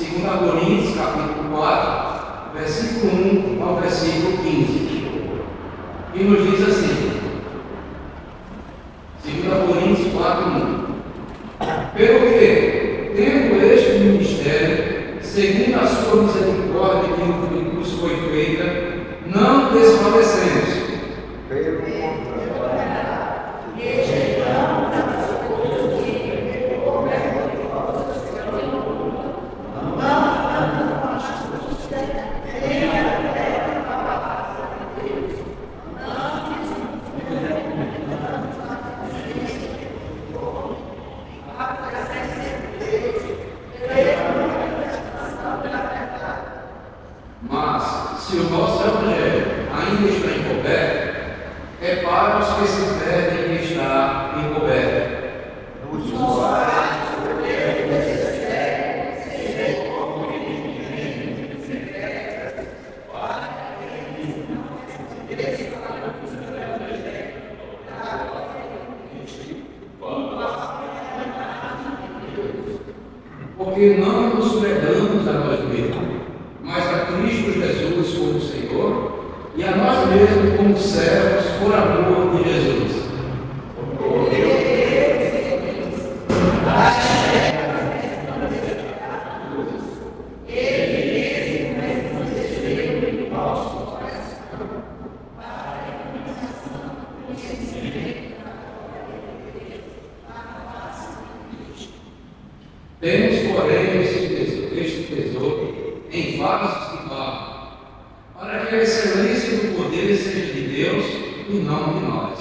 2 Coríntios, capítulo 4, versículo 1 ao versículo 15, que nos diz assim: 2 Coríntios 4, 1. Pelo que, tendo este ministério, segundo a sua misericórdia que nos foi feita, não desfalecemos. Pelo contrário, Mas, se o nosso evangelho ainda está encoberto, é para os que se perdem que está encoberto. nos quais Porque não nos pregamos a nós mesmos, mas a Cristo Jesus como Senhor, e a nós mesmos como servos por amor de Jesus. Temos, porém, este tesouro em vasos de barro, para que a excelência do poder seja de Deus e não de nós.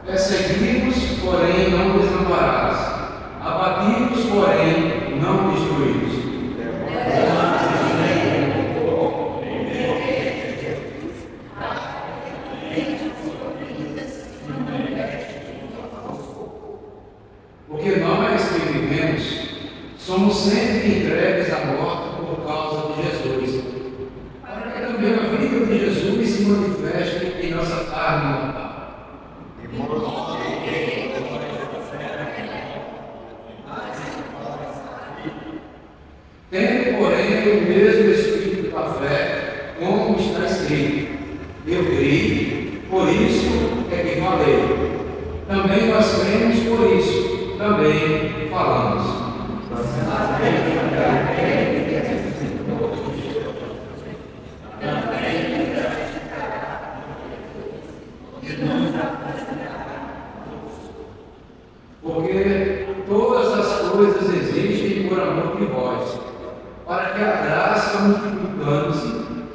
Perseguidos, porém não desamparados, abatidos, porém não destruídos. Porque nós que vivemos somos sempre entregues à morte por causa de Jesus, para que também a vida de Jesus se manifeste em nossa carne mortal. de modo Tendo, porém, o mesmo espírito da fé, como está escrito: eu criei, por isso é que falei. Também nós cremos, por isso também falamos. Porque todas as coisas existem por amor de vós, para que a graça, multiplicando-se,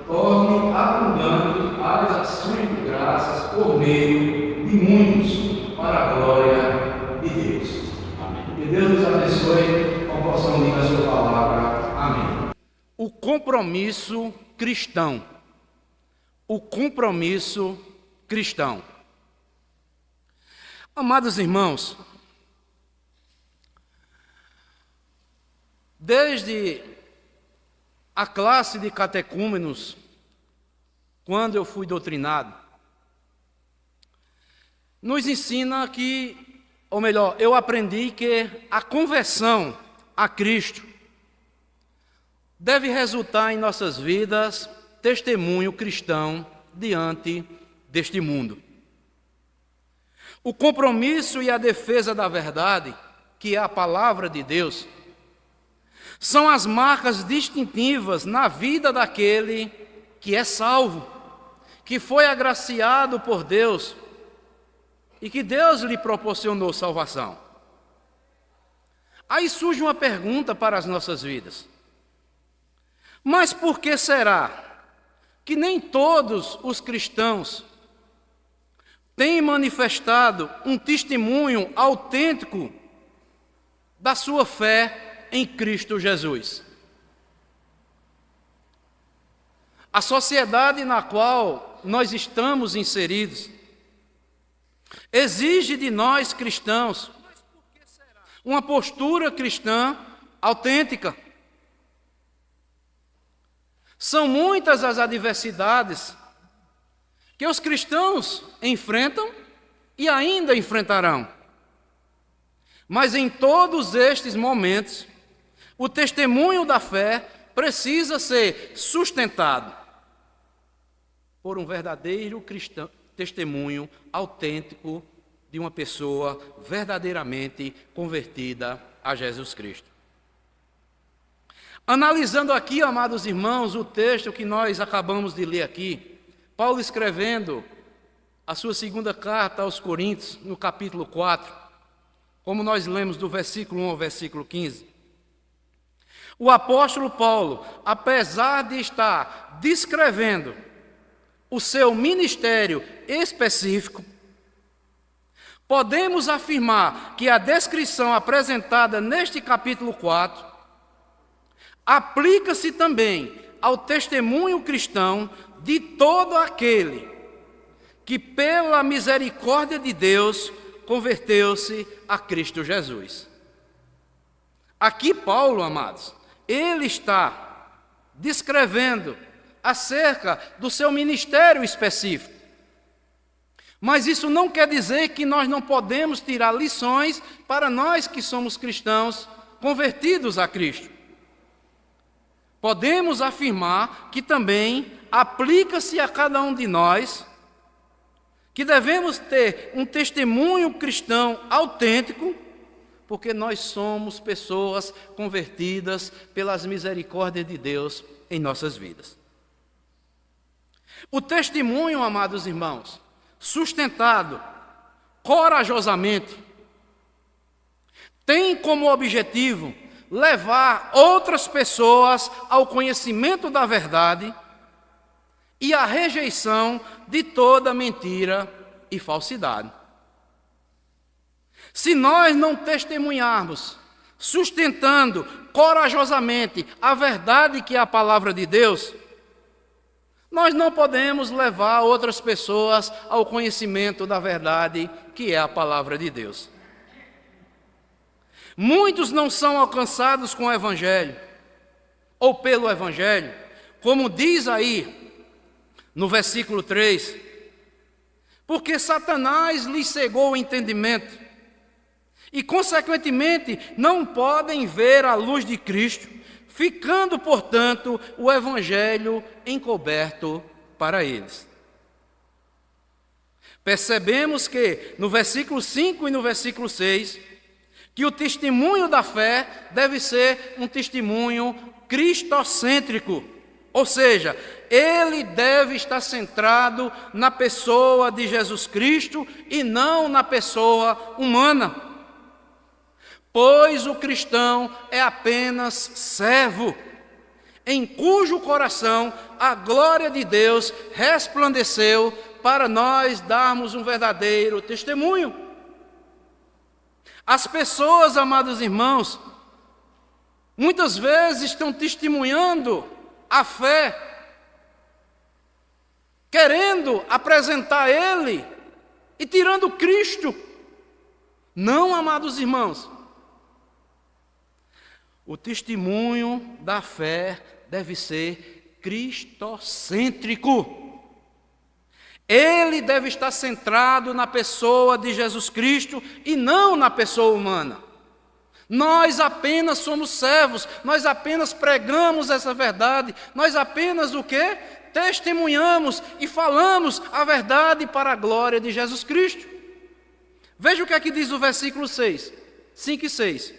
torne abundante as ações de graças por meio de muitos, para a glória de Deus. Amém. Que Deus nos abençoe com a porção da sua palavra. Amém. O compromisso cristão. O compromisso cristão. Amados irmãos, desde a classe de catecúmenos, quando eu fui doutrinado, nos ensina que, ou melhor, eu aprendi que a conversão a Cristo deve resultar em nossas vidas testemunho cristão diante deste mundo. O compromisso e a defesa da verdade, que é a palavra de Deus, são as marcas distintivas na vida daquele que é salvo, que foi agraciado por Deus e que Deus lhe proporcionou salvação. Aí surge uma pergunta para as nossas vidas: mas por que será que nem todos os cristãos têm manifestado um testemunho autêntico da sua fé em Cristo Jesus? A sociedade na qual nós estamos inseridos exige de nós cristãos uma postura cristã autêntica. São muitas as adversidades que os cristãos enfrentam e ainda enfrentarão. Mas em todos estes momentos, o testemunho da fé precisa ser sustentado por um verdadeiro testemunho autêntico de uma pessoa verdadeiramente convertida a Jesus Cristo. Analisando aqui, amados irmãos, o texto que nós acabamos de ler aqui, Paulo escrevendo a sua segunda carta aos Coríntios, no capítulo 4, como nós lemos do versículo 1 ao versículo 15. O apóstolo Paulo, apesar de estar descrevendo o seu ministério específico, podemos afirmar que a descrição apresentada neste capítulo 4 aplica-se também ao testemunho cristão de todo aquele que, pela misericórdia de Deus, converteu-se a Cristo Jesus. Aqui Paulo, amados, ele está descrevendo acerca do seu ministério específico. Mas isso não quer dizer que nós não podemos tirar lições para nós que somos cristãos convertidos a Cristo. Podemos afirmar que também aplica-se a cada um de nós que devemos ter um testemunho cristão autêntico, porque nós somos pessoas convertidas pelas misericórdias de Deus em nossas vidas. O testemunho, amados irmãos, sustentado corajosamente, tem como objetivo levar outras pessoas ao conhecimento da verdade e à rejeição de toda mentira e falsidade. Se nós não testemunharmos, sustentando corajosamente a verdade que é a palavra de Deus, nós não podemos levar outras pessoas ao conhecimento da verdade que é a palavra de Deus. Muitos não são alcançados com o Evangelho, ou pelo Evangelho, como diz aí no versículo 3, porque Satanás lhes cegou o entendimento, e consequentemente não podem ver a luz de Cristo, ficando, portanto, o Evangelho encoberto para eles. Percebemos que no versículo 5 e no versículo 6, que o testemunho da fé deve ser um testemunho cristocêntrico, ou seja, ele deve estar centrado na pessoa de Jesus Cristo e não na pessoa humana. Pois o cristão é apenas servo, em cujo coração a glória de Deus resplandeceu para nós darmos um verdadeiro testemunho. As pessoas, amados irmãos, muitas vezes estão testemunhando a fé, querendo apresentar Ele e tirando Cristo. Não, amados irmãos. O testemunho da fé deve ser cristocêntrico. Ele deve estar centrado na pessoa de Jesus Cristo e não na pessoa humana. Nós apenas somos servos, nós apenas pregamos essa verdade, nós apenas o quê? Testemunhamos e falamos a verdade para a glória de Jesus Cristo. Veja o que aqui diz o versículo 6, 5 e 6.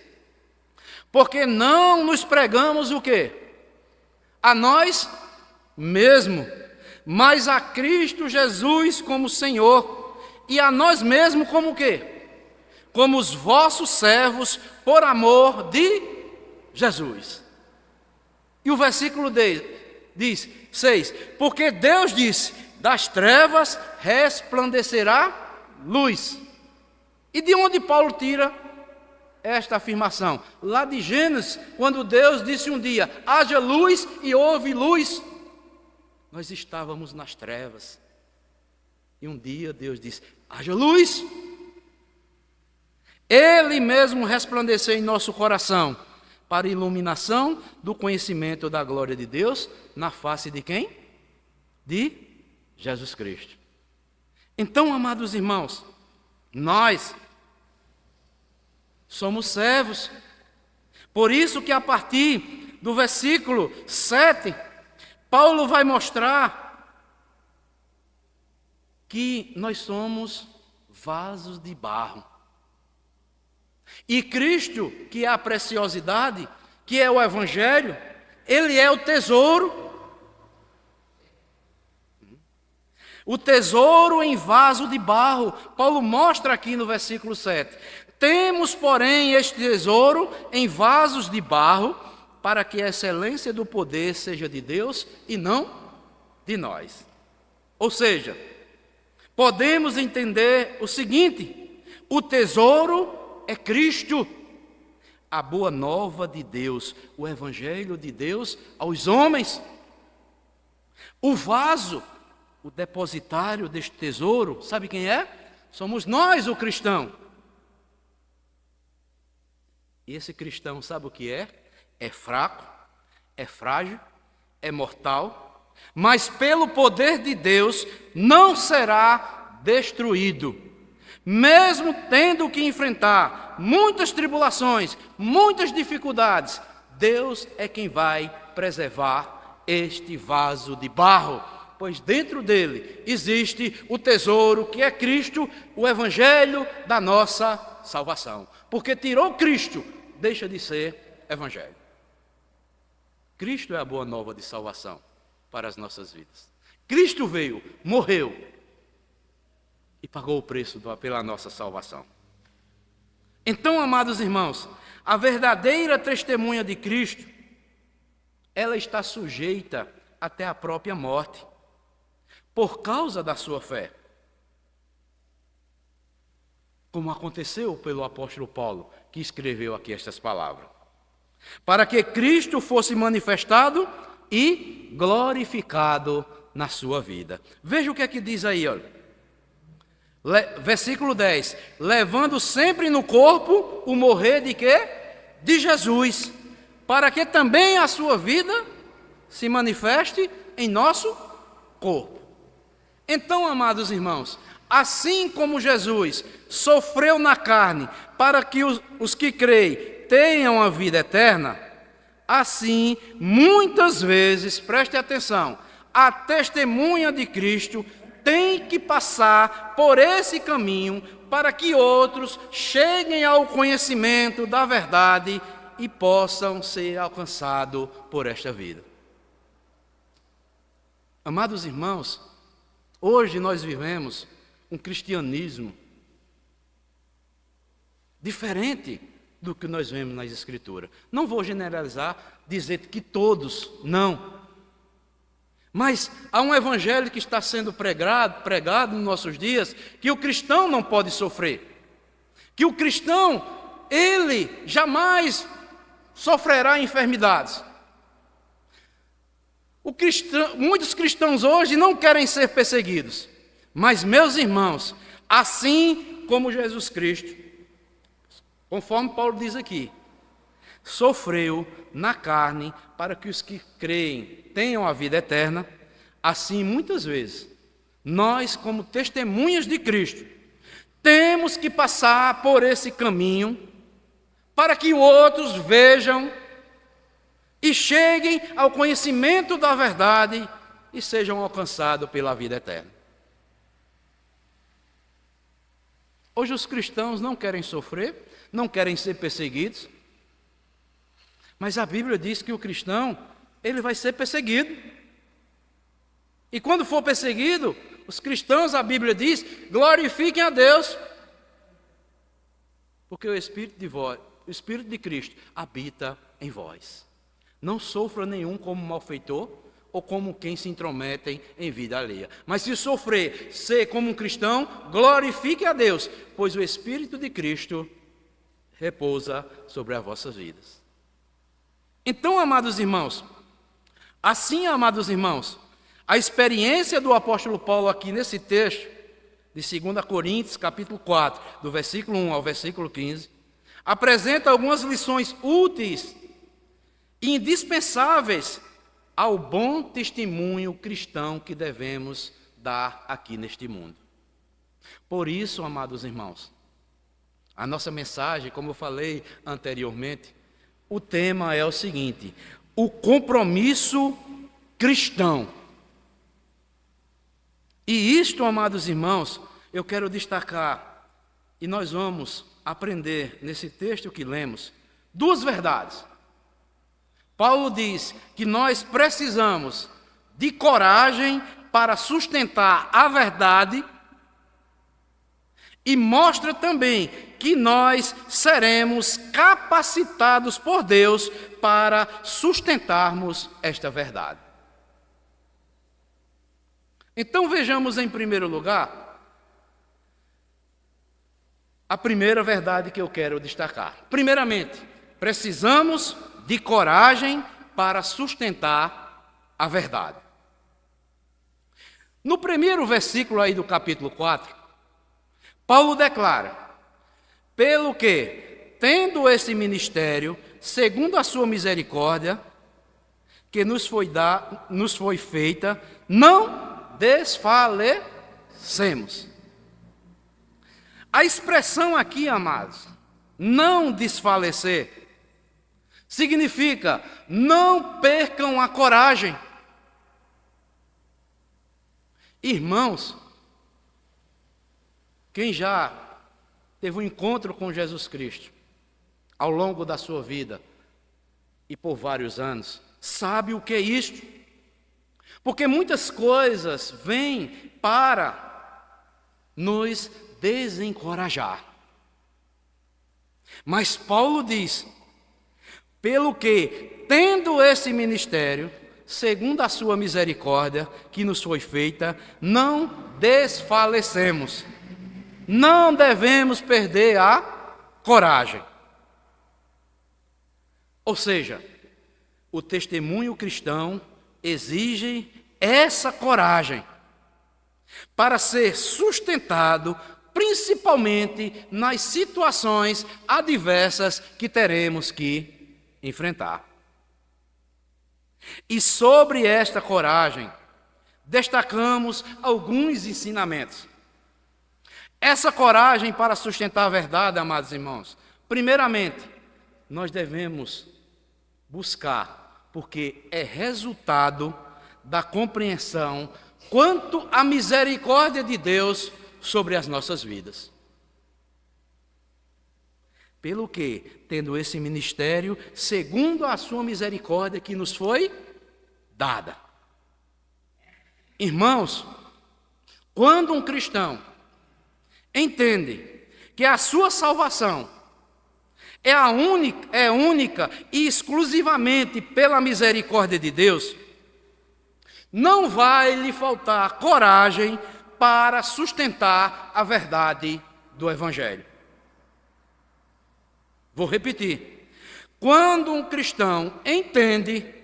Porque não nos pregamos o quê? A nós mesmos, mas a Cristo Jesus como Senhor, e a nós mesmos como o quê? Como os vossos servos, por amor de Jesus. E o versículo diz 6, porque Deus disse, das trevas resplandecerá luz. E de onde Paulo tira esta afirmação? Lá de Gênesis, quando Deus disse um dia, haja luz e houve luz. Nós estávamos nas trevas. E um dia Deus disse, haja luz. Ele mesmo resplandeceu em nosso coração, para a iluminação do conhecimento da glória de Deus, na face de quem? De Jesus Cristo. Então, amados irmãos, nós somos servos. Por isso que a partir do versículo 7, Paulo vai mostrar que nós somos vasos de barro. E Cristo, que é a preciosidade, que é o Evangelho, Ele é o tesouro. O tesouro em vaso de barro. Paulo mostra aqui no versículo 7. Temos, porém, este tesouro em vasos de barro, para que a excelência do poder seja de Deus e não de nós. Ou seja, podemos entender o seguinte: o tesouro é Cristo, a boa nova de Deus, o Evangelho de Deus aos homens. O vaso, o depositário deste tesouro, sabe quem é? Somos nós, o cristão. E esse cristão sabe o que é? É fraco, é frágil, é mortal, mas pelo poder de Deus não será destruído. Mesmo tendo que enfrentar muitas tribulações, muitas dificuldades, Deus é quem vai preservar este vaso de barro, pois dentro dele existe o tesouro que é Cristo, o Evangelho da nossa salvação. Porque tirou Cristo, deixa de ser Evangelho. Cristo é a boa nova de salvação para as nossas vidas. Cristo veio, morreu e pagou o preço pela nossa salvação. Então, amados irmãos, a verdadeira testemunha de Cristo, ela está sujeita até a própria morte, por causa da sua fé. Como aconteceu pelo apóstolo Paulo, que escreveu aqui estas palavras. Para que Cristo fosse manifestado e glorificado na sua vida. Veja o que é que diz aí, olha. Versículo 10. Levando sempre no corpo o morrer de quê? De Jesus. Para que também a sua vida se manifeste em nosso corpo. Então, amados irmãos, assim como Jesus sofreu na carne para que os que creem tenham a vida eterna, assim, muitas vezes, preste atenção, a testemunha de Cristo tem que passar por esse caminho para que outros cheguem ao conhecimento da verdade e possam ser alcançados por esta vida. Amados irmãos, hoje nós vivemos um cristianismo diferente do que nós vemos nas Escrituras. Não vou generalizar, dizer que todos, não. Mas há um evangelho que está sendo pregado nos nossos dias, que o cristão não pode sofrer. Que o cristão, ele jamais sofrerá enfermidades. Muitos cristãos hoje não querem ser perseguidos. Mas, meus irmãos, assim como Jesus Cristo, conforme Paulo diz aqui, sofreu na carne para que os que creem tenham a vida eterna, assim muitas vezes, nós como testemunhas de Cristo, temos que passar por esse caminho para que outros vejam e cheguem ao conhecimento da verdade e sejam alcançados pela vida eterna. Hoje os cristãos não querem sofrer, não querem ser perseguidos, mas a Bíblia diz que o cristão, ele vai ser perseguido. E quando for perseguido, os cristãos, a Bíblia diz, glorifiquem a Deus, porque o Espírito de Cristo habita em vós. Não sofra nenhum como malfeitor ou como quem se intromete em vida alheia. Mas se sofrer, ser como um cristão, glorifique a Deus, pois o Espírito de Cristo repousa sobre as vossas vidas. Então, amados irmãos, assim, amados irmãos, a experiência do apóstolo Paulo aqui nesse texto, de 2 Coríntios, capítulo 4, do versículo 1 ao versículo 15, apresenta algumas lições úteis e indispensáveis ao bom testemunho cristão que devemos dar aqui neste mundo. Por isso, amados irmãos, a nossa mensagem, como eu falei anteriormente, o tema é o seguinte: o compromisso cristão. E isto, amados irmãos, eu quero destacar, e nós vamos aprender nesse texto que lemos, duas verdades. Paulo diz que nós precisamos de coragem para sustentar a verdade e mostra também que nós seremos capacitados por Deus para sustentarmos esta verdade. Então vejamos em primeiro lugar a primeira verdade que eu quero destacar. Primeiramente, precisamos de coragem para sustentar a verdade. No primeiro versículo aí do capítulo 4, Paulo declara: pelo que, tendo esse ministério, segundo a sua misericórdia, que nos foi feita, não desfalecemos. A expressão aqui, amados, não desfalecer, significa não percam a coragem. Irmãos, quem já teve um encontro com Jesus Cristo ao longo da sua vida e por vários anos, sabe o que é isto. Porque muitas coisas vêm para nos desencorajar. Mas Paulo diz: pelo que, tendo esse ministério, segundo a sua misericórdia que nos foi feita, não desfalecemos. Não devemos perder a coragem. Ou seja, o testemunho cristão exige essa coragem para ser sustentado, principalmente nas situações adversas que teremos que enfrentar. E sobre esta coragem, destacamos alguns ensinamentos. Essa coragem para sustentar a verdade, amados irmãos, primeiramente, nós devemos buscar, porque é resultado da compreensão quanto à misericórdia de Deus sobre as nossas vidas. Pelo que, tendo esse ministério, segundo a sua misericórdia que nos foi dada. Irmãos, quando um cristão entende que a sua salvação é única e exclusivamente pela misericórdia de Deus, não vai lhe faltar coragem para sustentar a verdade do Evangelho. Vou repetir. Quando um cristão entende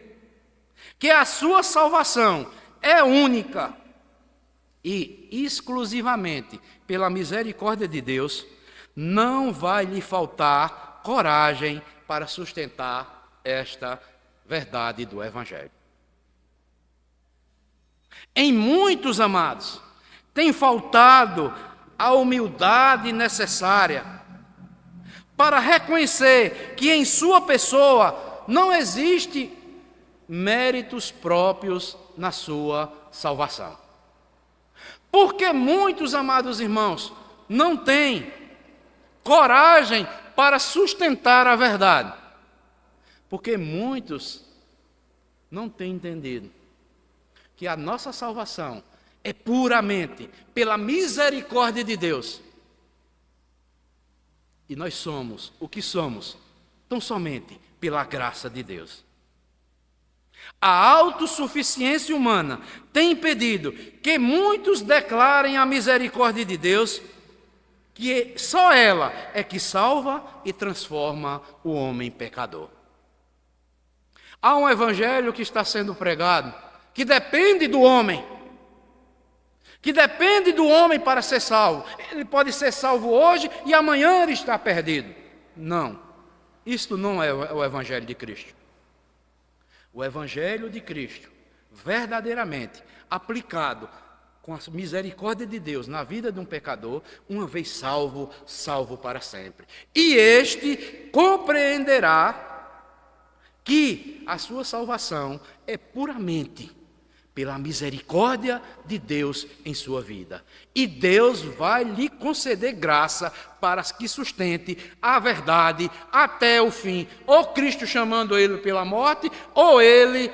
que a sua salvação é única e exclusivamente pela misericórdia de Deus, não vai lhe faltar coragem para sustentar esta verdade do Evangelho. Em muitos, amados, tem faltado a humildade necessária para reconhecer que em sua pessoa não existe méritos próprios na sua salvação. Porque muitos, amados irmãos, não têm coragem para sustentar a verdade. Porque muitos não têm entendido que a nossa salvação é puramente pela misericórdia de Deus. E nós somos o que somos, tão somente pela graça de Deus. A autossuficiência humana tem impedido que muitos declarem a misericórdia de Deus, que só ela é que salva e transforma o homem pecador. Há um evangelho que está sendo pregado, que depende do homem, para ser salvo. Ele pode ser salvo hoje e amanhã ele está perdido. Não, isto não é o evangelho de Cristo. O Evangelho de Cristo, verdadeiramente aplicado com a misericórdia de Deus na vida de um pecador, uma vez salvo, salvo para sempre. E este compreenderá que a sua salvação é puramente pela misericórdia de Deus em sua vida. E Deus vai lhe conceder graça para que sustente a verdade até o fim. Ou Cristo chamando ele pela morte, ou ele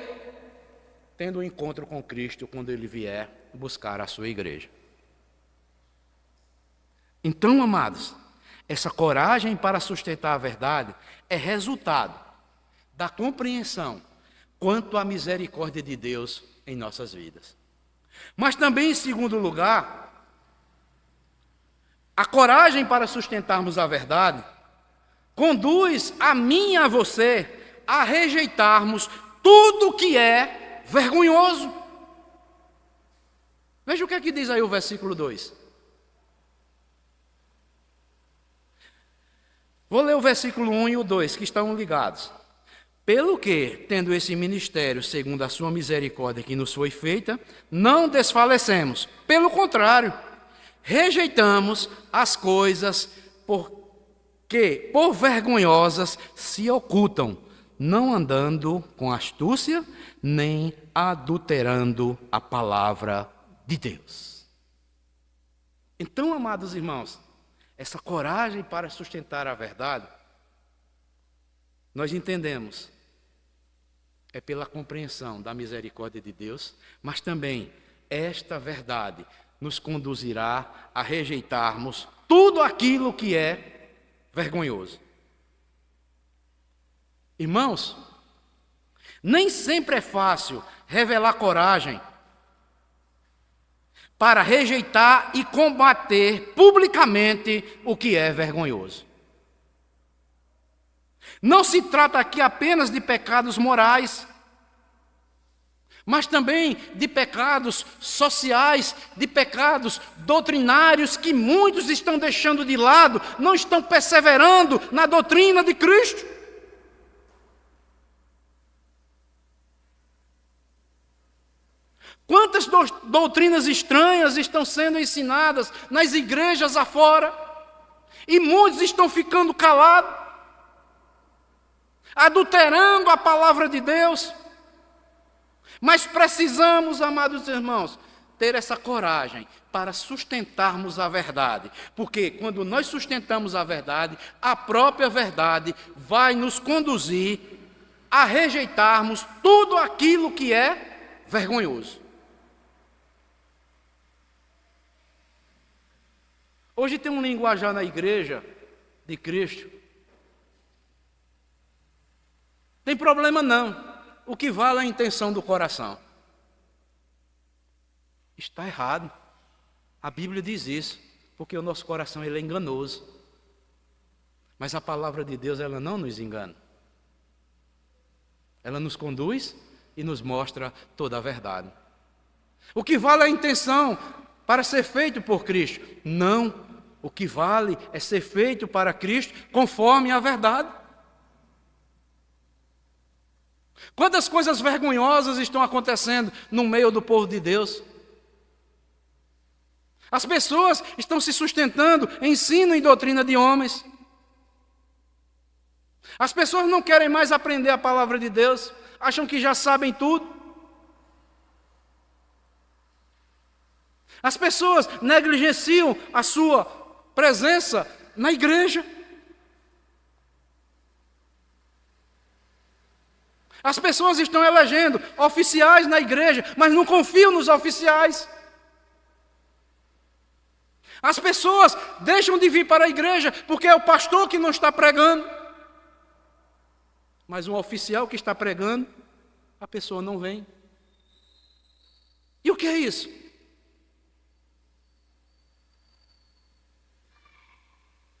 tendo um encontro com Cristo quando ele vier buscar a sua igreja. Então, amados, essa coragem para sustentar a verdade é resultado da compreensão quanto à misericórdia de Deus em nossas vidas. Mas também, em segundo lugar, a coragem para sustentarmos a verdade conduz a mim e a você a rejeitarmos tudo que é vergonhoso. Veja o que é que diz aí o versículo 2. Vou ler o versículo 1 e o 2, que estão ligados. Pelo que, tendo esse ministério, segundo a sua misericórdia que nos foi feita, não desfalecemos. Pelo contrário, rejeitamos as coisas que, por vergonhosas, se ocultam, não andando com astúcia, nem adulterando a palavra de Deus. Então, amados irmãos, essa coragem para sustentar a verdade, nós entendemos, é pela compreensão da misericórdia de Deus, mas também esta verdade nos conduzirá a rejeitarmos tudo aquilo que é vergonhoso. Irmãos, nem sempre é fácil revelar coragem para rejeitar e combater publicamente o que é vergonhoso. Não se trata aqui apenas de pecados morais, mas também de pecados sociais, de pecados doutrinários que muitos estão deixando de lado, não estão perseverando na doutrina de Cristo. Quantas doutrinas estranhas estão sendo ensinadas nas igrejas afora, e muitos estão ficando calados, adulterando a palavra de Deus. Mas precisamos, amados irmãos, ter essa coragem para sustentarmos a verdade, porque quando nós sustentamos a verdade, a própria verdade vai nos conduzir a rejeitarmos tudo aquilo que é vergonhoso. Hoje tem um linguajar na igreja de Cristo. Tem problema não. O que vale é a intenção do coração. Está errado. A Bíblia diz isso, porque o nosso coração ele é enganoso. Mas a palavra de Deus ela não nos engana. Ela nos conduz e nos mostra toda a verdade. O que vale é a intenção para ser feito por Cristo? Não. O que vale é ser feito para Cristo conforme a verdade. Quantas coisas vergonhosas estão acontecendo no meio do povo de Deus? As pessoas estão se sustentando em ensino e doutrina de homens. As pessoas não querem mais aprender a palavra de Deus, acham que já sabem tudo. As pessoas negligenciam a sua presença na igreja. As pessoas estão elegendo oficiais na igreja, mas não confiam nos oficiais. As pessoas deixam de vir para a igreja porque é o pastor que não está pregando. Mas um oficial que está pregando, a pessoa não vem. E o que é isso?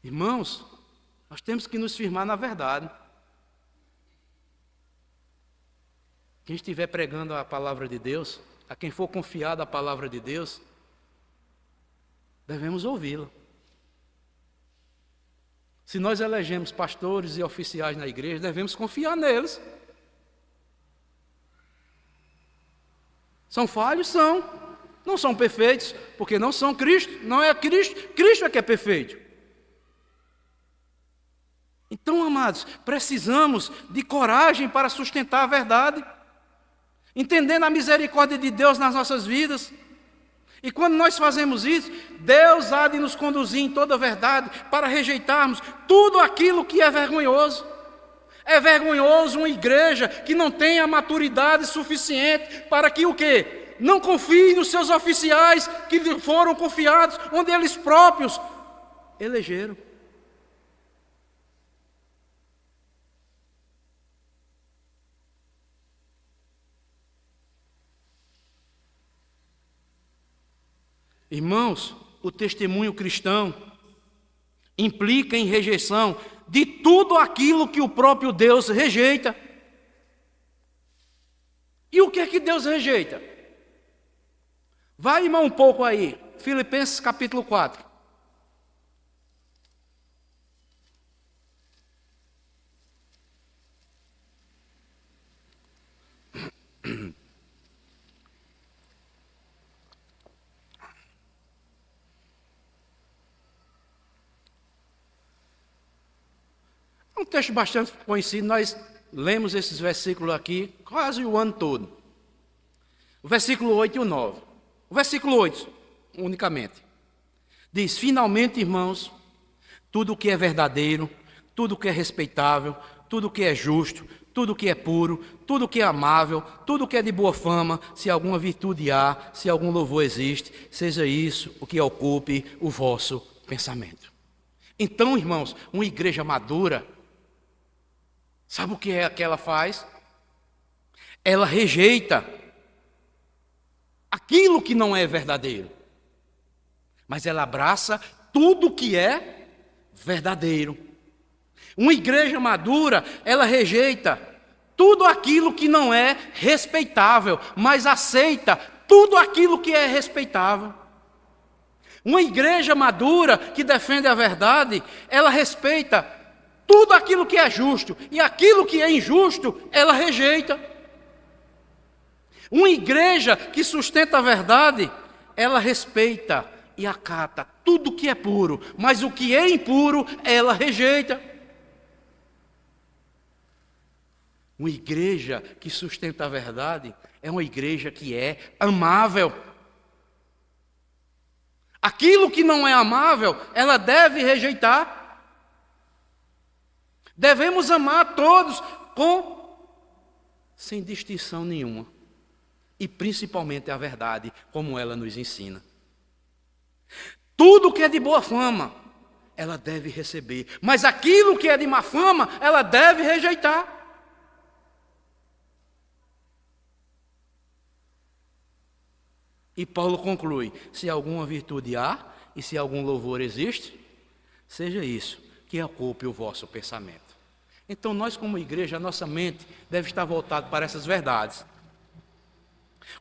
Irmãos, nós temos que nos firmar na verdade. Quem estiver pregando a palavra de Deus, a quem for confiada a palavra de Deus, devemos ouvi-la. Se nós elegemos pastores e oficiais na igreja, devemos confiar neles. São falhos? São. não são perfeitos, porque não são Cristo, não é Cristo, Cristo é que é perfeito. Então, amados, precisamos de coragem para sustentar a verdade, entendendo a misericórdia de Deus nas nossas vidas. E quando nós fazemos isso, Deus há de nos conduzir em toda a verdade para rejeitarmos tudo aquilo que é vergonhoso. É vergonhoso uma igreja que não tem a maturidade suficiente para que o quê? Não confie nos seus oficiais que lhe foram confiados, onde eles próprios elegeram. Irmãos, o testemunho cristão implica em rejeição de tudo aquilo que o próprio Deus rejeita. E o que é que Deus rejeita? Vai, irmão, um pouco aí, Filipenses capítulo 4. É um texto bastante conhecido, nós lemos esses versículos aqui quase o ano todo. O versículo 8 e o 9. O versículo 8, unicamente, diz: finalmente, irmãos, tudo o que é verdadeiro, tudo o que é respeitável, tudo o que é justo, tudo o que é puro, tudo o que é amável, tudo o que é de boa fama, se alguma virtude há, se algum louvor existe, seja isso o que ocupe o vosso pensamento. Então, irmãos, uma igreja madura, sabe o que é que ela faz? Ela rejeita aquilo que não é verdadeiro, mas ela abraça tudo que é verdadeiro. Uma igreja madura, ela rejeita tudo aquilo que não é respeitável, mas aceita tudo aquilo que é respeitável. Uma igreja madura que defende a verdade, ela respeita tudo aquilo que é justo, e aquilo que é injusto, ela rejeita. Uma igreja que sustenta a verdade, ela respeita e acata tudo que é puro, mas o que é impuro, ela rejeita. Uma igreja que sustenta a verdade é uma igreja que é amável. Aquilo que não é amável, ela deve rejeitar. Devemos amar todos sem distinção nenhuma. E principalmente a verdade, como ela nos ensina. Tudo que é de boa fama, ela deve receber. Mas aquilo que é de má fama, ela deve rejeitar. E Paulo conclui: se alguma virtude há, e se algum louvor existe, seja isso que ocupe o vosso pensamento. Então nós como igreja, a nossa mente deve estar voltada para essas verdades.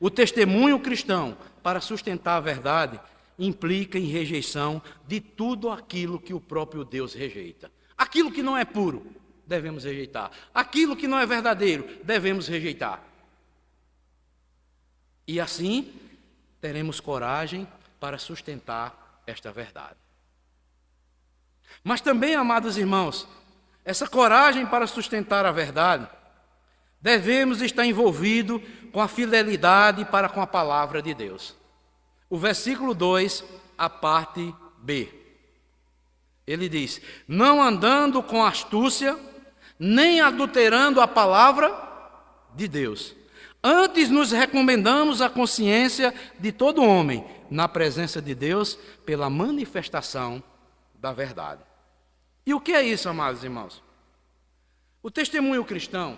O testemunho cristão, para sustentar a verdade, implica em rejeição de tudo aquilo que o próprio Deus rejeita. Aquilo que não é puro, devemos rejeitar. Aquilo que não é verdadeiro, devemos rejeitar. E assim, teremos coragem para sustentar esta verdade. Mas também, amados irmãos, essa coragem para sustentar a verdade, devemos estar envolvidos com a fidelidade para com a palavra de Deus. O versículo 2, a parte B. Ele diz: não andando com astúcia, nem adulterando a palavra de Deus. Antes nos recomendamos a consciência de todo homem, na presença de Deus, pela manifestação da verdade. E o que é isso, amados irmãos? O testemunho cristão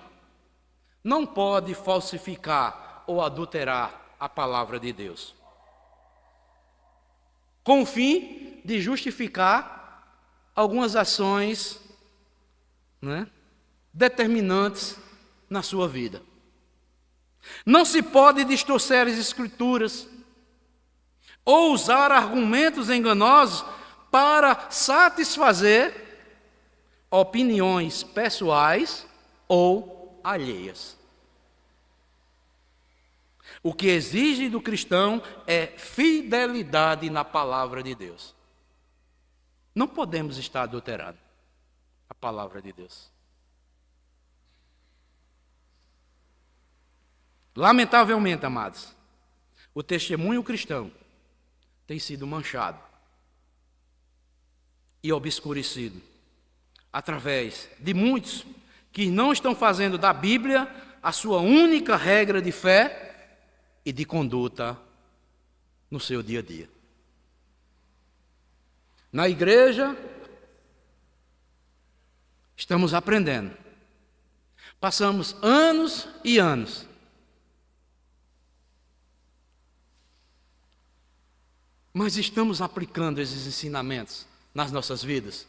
não pode falsificar ou adulterar a palavra de Deus, com o fim de justificar algumas ações, determinantes na sua vida. Não se pode distorcer as Escrituras ou usar argumentos enganosos para satisfazer opiniões pessoais ou alheias. O que exige do cristão é fidelidade na palavra de Deus. Não podemos estar adulterando a palavra de Deus. Lamentavelmente, amados, o testemunho cristão tem sido manchado e obscurecido através de muitos que não estão fazendo da Bíblia a sua única regra de fé e de conduta no seu dia a dia. Na igreja, estamos aprendendo. Passamos anos e anos mas estamos aplicando esses ensinamentos nas nossas vidas?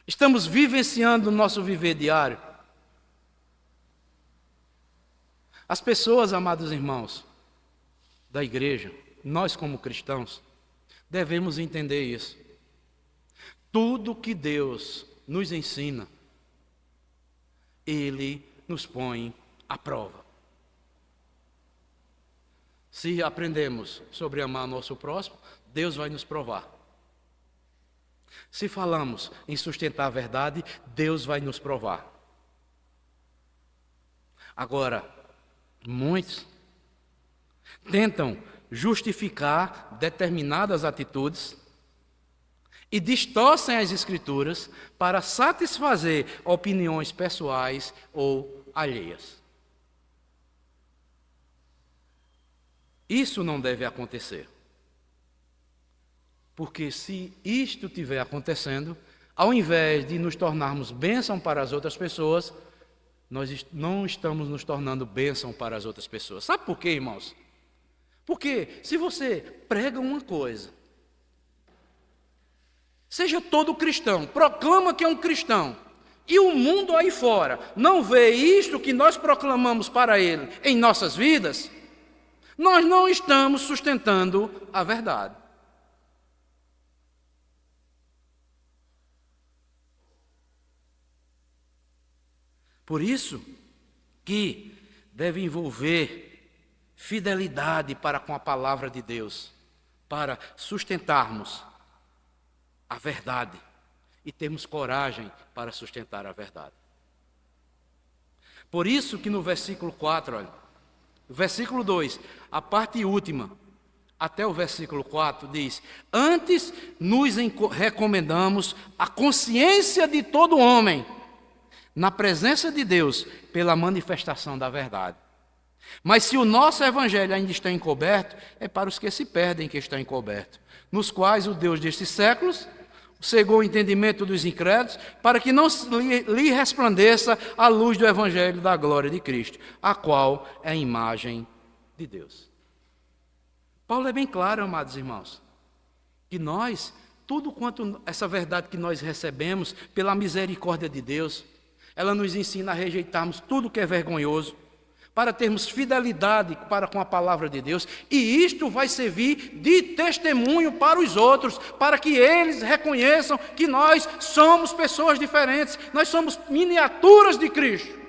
Estamos vivenciando o nosso viver diário? As pessoas, amados irmãos, da igreja, nós como cristãos, devemos entender isso. Tudo que Deus nos ensina, Ele nos põe à prova. Se aprendemos sobre amar nosso próximo, Deus vai nos provar. Se falamos em sustentar a verdade, Deus vai nos provar. Agora, muitos tentam justificar determinadas atitudes e distorcem as Escrituras para satisfazer opiniões pessoais ou alheias. Isso não deve acontecer. Porque se isto estiver acontecendo, ao invés de nos tornarmos bênção para as outras pessoas, nós não estamos nos tornando bênção para as outras pessoas. Sabe por quê, irmãos? Porque se você prega uma coisa, seja todo cristão, proclama que é um cristão, e o mundo aí fora não vê isto que nós proclamamos para ele em nossas vidas, nós não estamos sustentando a verdade. Por isso que deve envolver fidelidade para com a palavra de Deus, para sustentarmos a verdade e termos coragem para sustentar a verdade. Por isso que no versículo 4, olha, o versículo 2, a parte última, até o versículo 4, diz: antes nos recomendamos a consciência de todo homem, na presença de Deus, pela manifestação da verdade. Mas se o nosso evangelho ainda está encoberto, é para os que se perdem que está encoberto, nos quais o Deus destes séculos cegou o entendimento dos incrédulos, para que não lhe resplandeça a luz do evangelho da glória de Cristo, a qual é a imagem de Deus. Paulo é bem claro, amados irmãos, que nós, tudo quanto essa verdade que nós recebemos pela misericórdia de Deus, ela nos ensina a rejeitarmos tudo que é vergonhoso, para termos fidelidade para com a palavra de Deus, e isto vai servir de testemunho para os outros, para que eles reconheçam que nós somos pessoas diferentes, nós somos miniaturas de Cristo.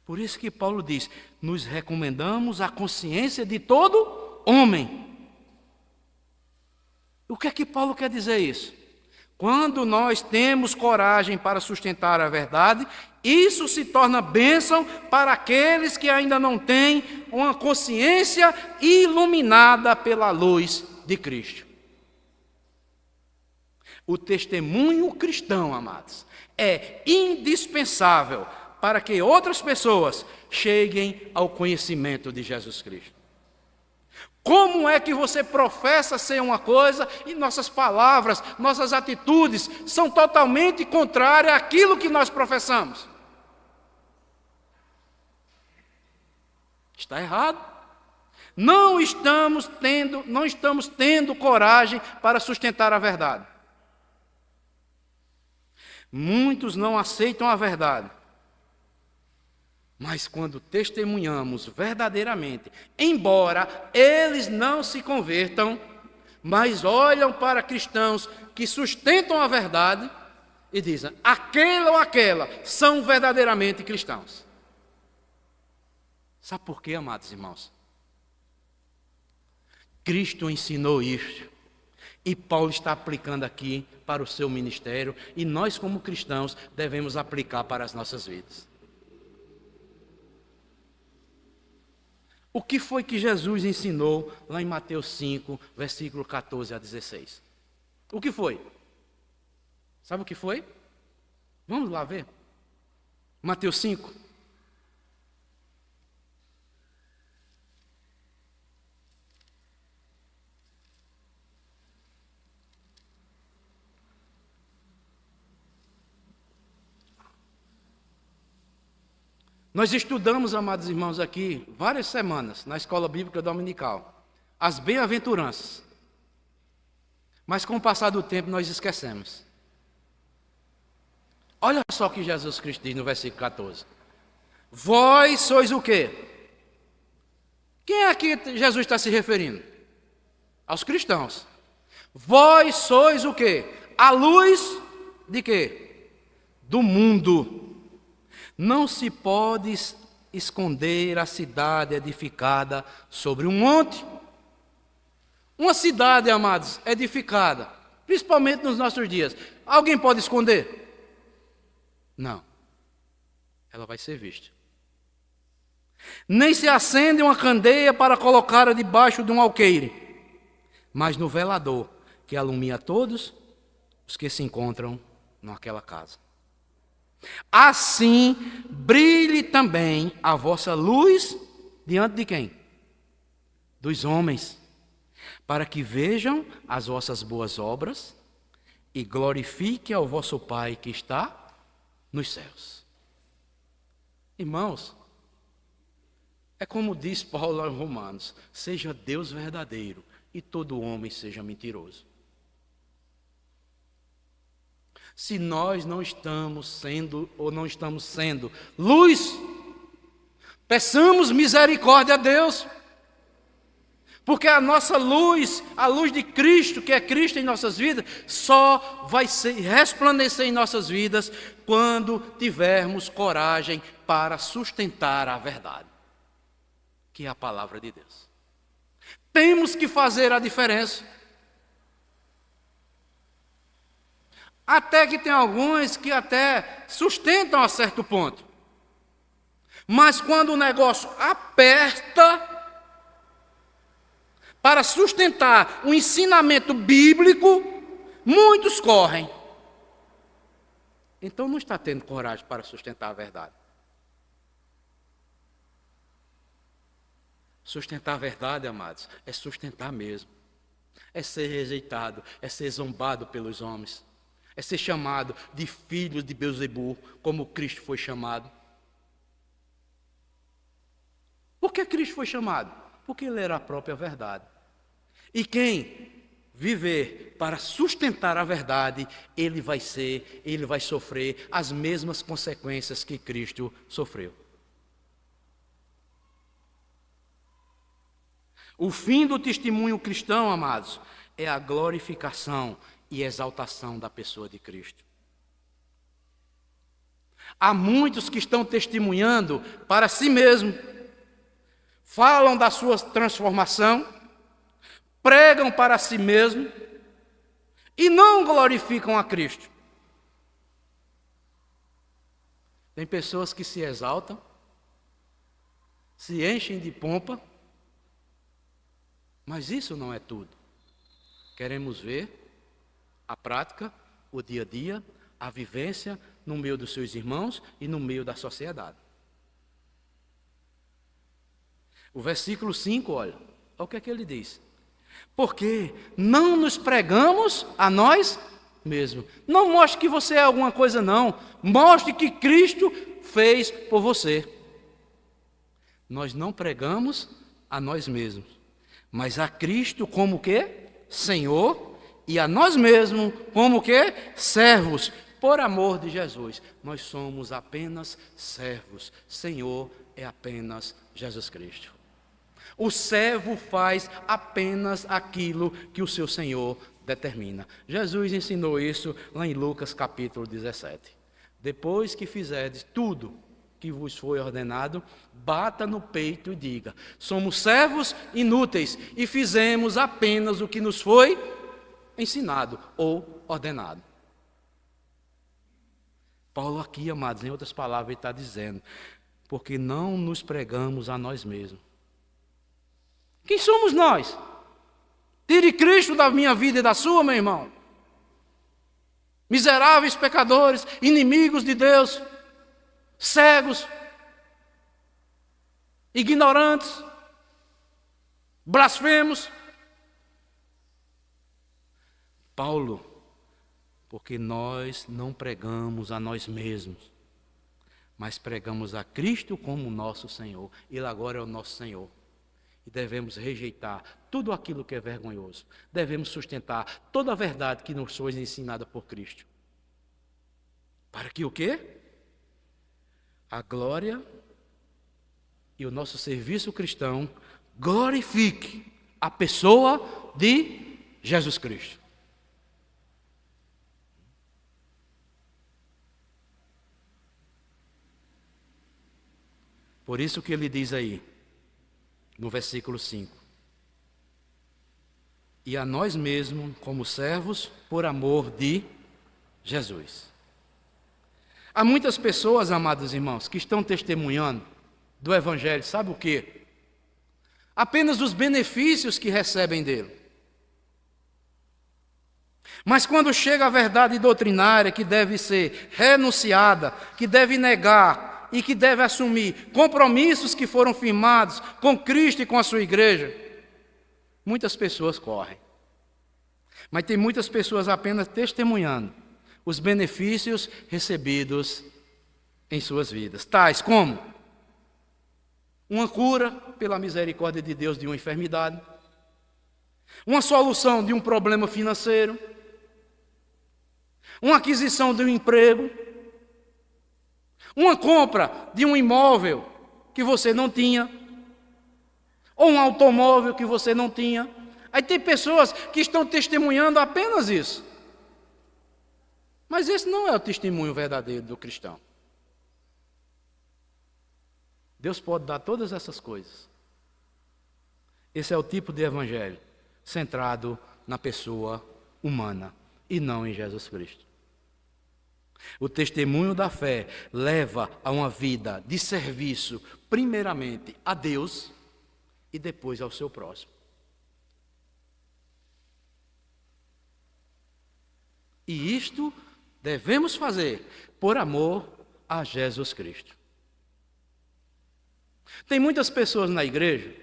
Por isso que Paulo diz: nos recomendamos a consciência de todo homem. O que é que Paulo quer dizer isso? Quando nós temos coragem para sustentar a verdade, isso se torna bênção para aqueles que ainda não têm uma consciência iluminada pela luz de Cristo. O testemunho cristão, amados, é indispensável para que outras pessoas cheguem ao conhecimento de Jesus Cristo. Como é que você professa ser uma coisa e nossas palavras, nossas atitudes são totalmente contrárias àquilo que nós professamos? Está errado. Não estamos tendo coragem para sustentar a verdade. Muitos não aceitam a verdade. Mas quando testemunhamos verdadeiramente, embora eles não se convertam, mas olham para cristãos que sustentam a verdade, e dizem, aquele ou aquela são verdadeiramente cristãos. Sabe por quê, amados irmãos? Cristo ensinou isto, e Paulo está aplicando aqui para o seu ministério, e nós, como cristãos, devemos aplicar para as nossas vidas. O que foi que Jesus ensinou lá em Mateus 5, versículo 14 a 16? O que foi? Sabe o que foi? Vamos lá ver. Mateus 5. Nós estudamos, amados irmãos, aqui várias semanas na Escola Bíblica Dominical as bem-aventuranças. Mas com o passar do tempo nós esquecemos. Olha só o que Jesus Cristo diz no versículo 14. Vós sois o quê? Quem é que Jesus está se referindo? Aos cristãos. Vós sois o quê? A luz de quê? Do mundo. Não se pode esconder a cidade edificada sobre um monte. Uma cidade, amados, edificada, principalmente nos nossos dias, alguém pode esconder? Não. Ela vai ser vista. Nem se acende uma candeia para colocá-la debaixo de um alqueire, mas no velador, que alumia todos os que se encontram naquela casa. Assim, brilhe também a vossa luz diante de quem? Dos homens, para que vejam as vossas boas obras e glorifique ao vosso Pai que está nos céus. Irmãos, é como diz Paulo aos Romanos, seja Deus verdadeiro e todo homem seja mentiroso. Se nós não estamos sendo ou não estamos sendo luz, peçamos misericórdia a Deus, porque a nossa luz, a luz de Cristo, que é Cristo em nossas vidas, só vai resplandecer em nossas vidas quando tivermos coragem para sustentar a verdade, que é a palavra de Deus. Temos que fazer a diferença. Até que tem alguns que até sustentam a certo ponto. Mas quando o negócio aperta para sustentar o ensinamento bíblico, muitos correm. Então não está tendo coragem para sustentar a verdade. Sustentar a verdade, amados, é sustentar mesmo. É ser rejeitado, é ser zombado pelos homens. É ser chamado de filho de Beelzebul, como Cristo foi chamado. Por que Cristo foi chamado? Porque Ele era a própria verdade. E quem viver para sustentar a verdade, ele vai sofrer as mesmas consequências que Cristo sofreu. O fim do testemunho cristão, amados, é a glorificação e exaltação da pessoa de Cristo. Há muitos que estão testemunhando para si mesmos, falam da sua transformação, pregam para si mesmos e não glorificam a Cristo. Tem pessoas que se exaltam, se enchem de pompa, mas isso não é tudo. Queremos ver a prática, o dia a dia, a vivência no meio dos seus irmãos e no meio da sociedade. O versículo 5, olha o que é que ele diz. Porque não nos pregamos a nós mesmos. Não mostre que você é alguma coisa, não. Mostre que Cristo fez por você. Nós não pregamos a nós mesmos, mas a Cristo como o quê? Senhor, e a nós mesmos como o quê? Servos, por amor de Jesus. Nós somos apenas servos. Senhor é apenas Jesus Cristo. O servo faz apenas aquilo que o seu Senhor determina. Jesus ensinou isso lá em Lucas capítulo 17. Depois que fizerdes tudo que vos foi ordenado, bata no peito e diga: somos servos inúteis e fizemos apenas o que nos foi ensinado ou ordenado. Paulo aqui, amados, em outras palavras, ele está dizendo: porque não nos pregamos a nós mesmos. Quem somos nós? Tire Cristo da minha vida e da sua, meu irmão. Miseráveis pecadores, inimigos de Deus, cegos, ignorantes, blasfemos. Paulo, porque nós não pregamos a nós mesmos, mas pregamos a Cristo como nosso Senhor. Ele agora é o nosso Senhor. E devemos rejeitar tudo aquilo que é vergonhoso. Devemos sustentar toda a verdade que nos foi ensinada por Cristo. Para que o quê? A glória e o nosso serviço cristão glorifique a pessoa de Jesus Cristo. Por isso que ele diz aí, no versículo 5: e a nós mesmos, como servos, por amor de Jesus. Há muitas pessoas, amados irmãos, que estão testemunhando do Evangelho, sabe o quê? Apenas os benefícios que recebem dele. Mas quando chega a verdade doutrinária que deve ser renunciada, que deve negar, e que deve assumir compromissos que foram firmados com Cristo e com a sua igreja, muitas pessoas correm. Mas tem muitas pessoas apenas testemunhando os benefícios recebidos em suas vidas. Tais como uma cura pela misericórdia de Deus de uma enfermidade, uma solução de um problema financeiro, uma aquisição de um emprego, uma compra de um imóvel que você não tinha, ou um automóvel que você não tinha. Aí tem pessoas que estão testemunhando apenas isso. Mas esse não é o testemunho verdadeiro do cristão. Deus pode dar todas essas coisas. Esse é o tipo de evangelho centrado na pessoa humana e não em Jesus Cristo. O testemunho da fé leva a uma vida de serviço, primeiramente a Deus e depois ao seu próximo. E isto devemos fazer por amor a Jesus Cristo. Tem muitas pessoas na igreja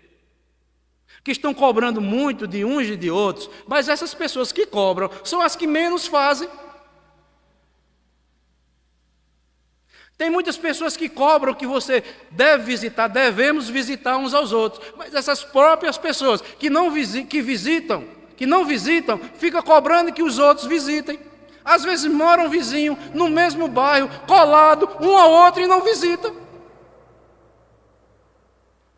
que estão cobrando muito de uns e de outros, mas essas pessoas que cobram são as que menos fazem. Tem muitas pessoas que cobram que você deve visitar, devemos visitar uns aos outros. Mas essas próprias pessoas que não visitam, ficam cobrando que os outros visitem. Às vezes moram vizinho, no mesmo bairro, colado, um ao outro e não visitam.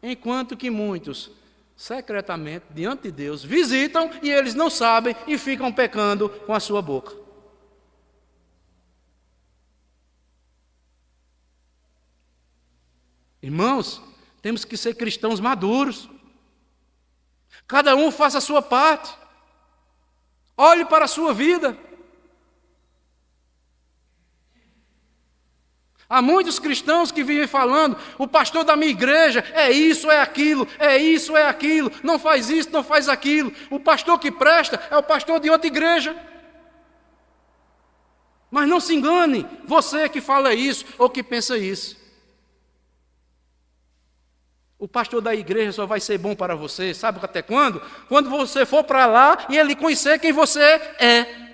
Enquanto que muitos, secretamente, diante de Deus, visitam e eles não sabem e ficam pecando com a sua boca. Irmãos, temos que ser cristãos maduros. Cada um faça a sua parte. Olhe para a sua vida. Há muitos cristãos que vivem falando: o pastor da minha igreja é isso, é aquilo, não faz isso, não faz aquilo. O pastor que presta é o pastor de outra igreja. Mas não se engane, você que fala isso ou que pensa isso. O pastor da igreja só vai ser bom para você, sabe até quando? Quando você for para lá e ele conhecer quem você é.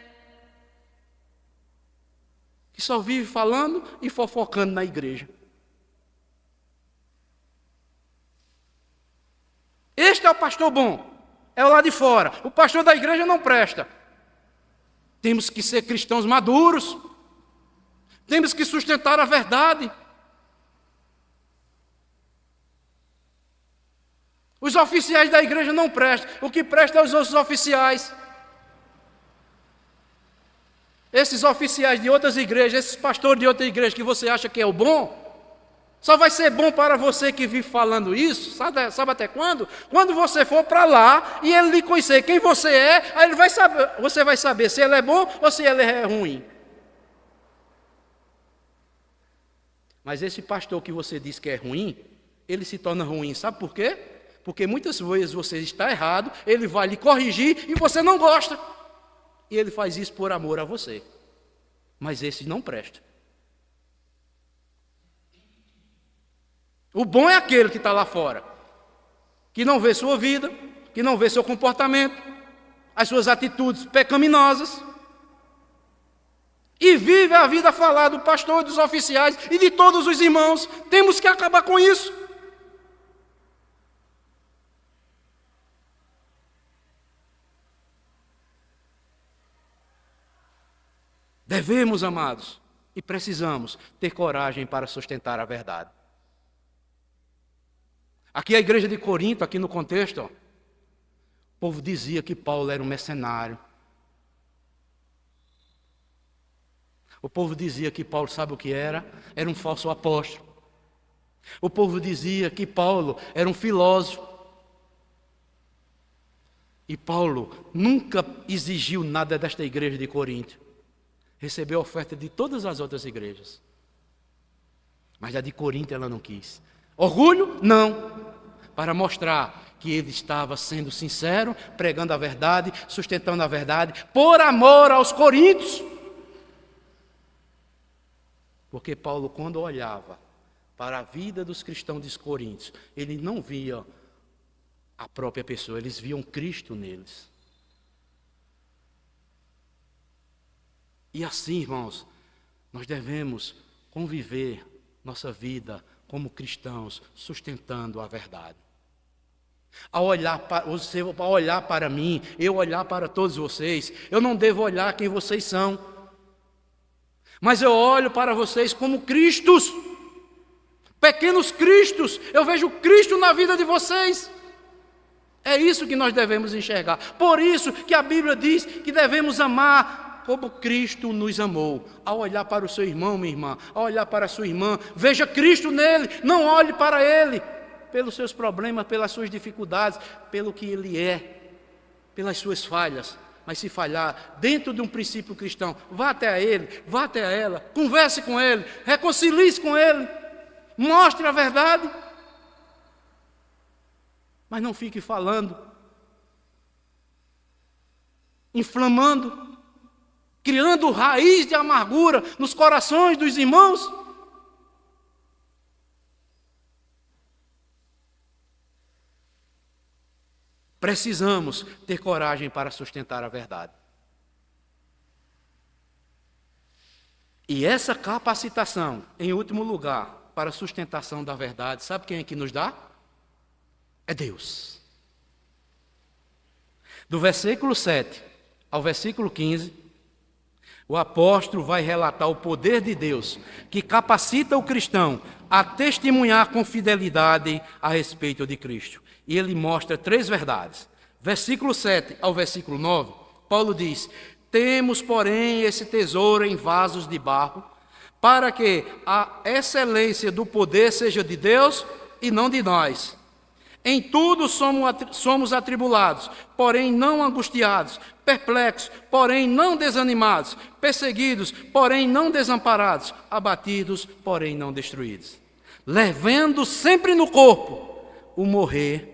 Que só vive falando e fofocando na igreja. Este é o pastor bom, é o lá de fora. O pastor da igreja não presta. Temos que ser cristãos maduros. Temos que sustentar a verdade. Os oficiais da igreja não prestam. O que presta é os outros oficiais. Esses oficiais de outras igrejas, esses pastores de outra igreja que você acha que é o bom, só vai ser bom para você que vive falando isso, sabe até quando? Quando você for para lá e ele lhe conhecer quem você é, aí ele vai saber, você vai saber se ele é bom ou se ele é ruim. Mas esse pastor que você diz que é ruim, ele se torna ruim, sabe por quê? Porque muitas vezes você está errado, ele vai lhe corrigir e você não gosta. E ele faz isso por amor a você. Mas esse não presta. O bom é aquele que está lá fora, que não vê sua vida, que não vê seu comportamento, as suas atitudes pecaminosas, e vive a vida a falar do pastor, dos oficiais e de todos os irmãos. Temos que acabar com isso. Devemos, amados, e precisamos ter coragem para sustentar a verdade. Aqui a igreja de Corinto, aqui no contexto, o povo dizia que Paulo era um mercenário. O povo dizia que Paulo, sabe o que era? Era um falso apóstolo. O povo dizia que Paulo era um filósofo. E Paulo nunca exigiu nada desta igreja de Corinto. Recebeu a oferta de todas as outras igrejas. Mas a de Corinto ela não quis. Orgulho? Não. Para mostrar que ele estava sendo sincero, pregando a verdade, sustentando a verdade, por amor aos coríntios. Porque Paulo, quando olhava para a vida dos cristãos de Coríntios, ele não via a própria pessoa, eles viam Cristo neles. E assim, irmãos, nós devemos conviver nossa vida como cristãos, sustentando a verdade. Ao olhar para mim, eu olhar para todos vocês, eu não devo olhar quem vocês são, mas eu olho para vocês como Cristos, pequenos Cristos. Eu vejo Cristo na vida de vocês. É isso que nós devemos enxergar. Por isso que a Bíblia diz que devemos amar como Cristo nos amou. Ao olhar para o seu irmão, minha irmã, ao olhar para a sua irmã, veja Cristo nele, não olhe para ele pelos seus problemas, pelas suas dificuldades, pelo que ele é, pelas suas falhas. Mas se falhar, dentro de um princípio cristão, vá até ele, vá até ela, converse com ele, reconcilie-se com ele, mostre a verdade. Mas não fique falando, inflamando, criando raiz de amargura nos corações dos irmãos. Precisamos ter coragem para sustentar a verdade. E essa capacitação, em último lugar, para a sustentação da verdade, sabe quem é que nos dá? É Deus. Do versículo 7 ao versículo 15, o apóstolo vai relatar o poder de Deus, que capacita o cristão a testemunhar com fidelidade a respeito de Cristo. E ele mostra 3 verdades. Versículo 7 ao versículo 9, Paulo diz: temos, porém, esse tesouro em vasos de barro, para que a excelência do poder seja de Deus e não de nós. Em tudo somos atribulados, porém não angustiados, perplexos, porém não desanimados, perseguidos, porém não desamparados, abatidos, porém não destruídos. Levando sempre no corpo o morrer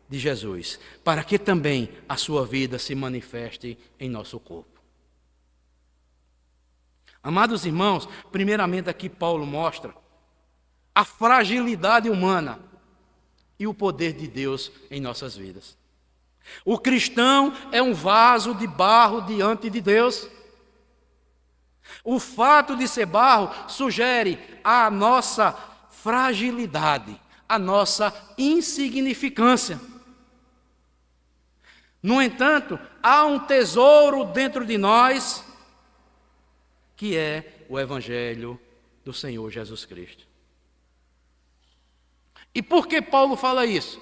de Jesus, para que também a sua vida se manifeste em nosso corpo. Amados irmãos, primeiramente aqui Paulo mostra a fragilidade humana e o poder de Deus em nossas vidas. O cristão é um vaso de barro diante de Deus. O fato de ser barro sugere a nossa fragilidade, a nossa insignificância. No entanto, há um tesouro dentro de nós, que é o Evangelho do Senhor Jesus Cristo. E por que Paulo fala isso?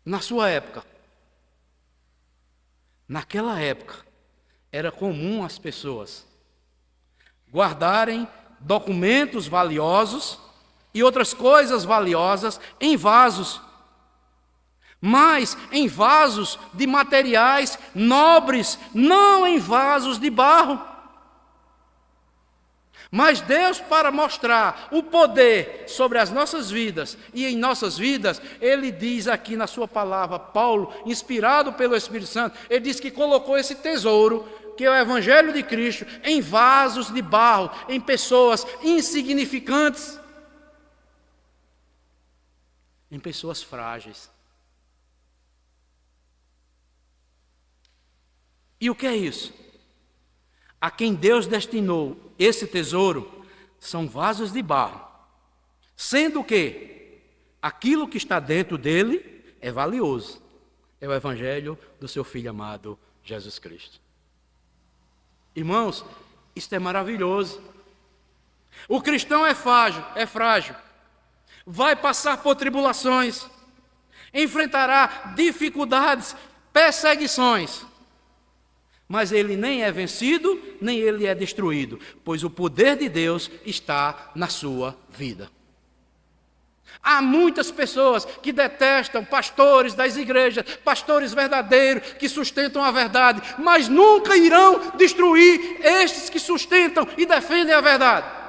na sua época, naquela época, era comum as pessoas guardarem documentos valiosos e outras coisas valiosas em vasos, mas em vasos de materiais nobres, não em vasos de barro. Mas Deus, para mostrar o poder sobre as nossas vidas e em nossas vidas, Ele diz aqui na sua palavra, Paulo, inspirado pelo Espírito Santo, ele diz que colocou esse tesouro, que é o Evangelho de Cristo, em vasos de barro, em pessoas insignificantes, em pessoas frágeis. E o que é isso? A quem Deus destinou esse tesouro são vasos de barro, sendo que aquilo que está dentro dele é valioso. É o Evangelho do seu Filho amado, Jesus Cristo. Irmãos, isto é maravilhoso. O cristão é frágil, vai passar por tribulações, enfrentará dificuldades, perseguições, mas ele nem é vencido, nem ele é destruído, pois o poder de Deus está na sua vida. Há muitas pessoas que detestam pastores das igrejas, pastores verdadeiros que sustentam a verdade, mas nunca irão destruir estes que sustentam e defendem a verdade.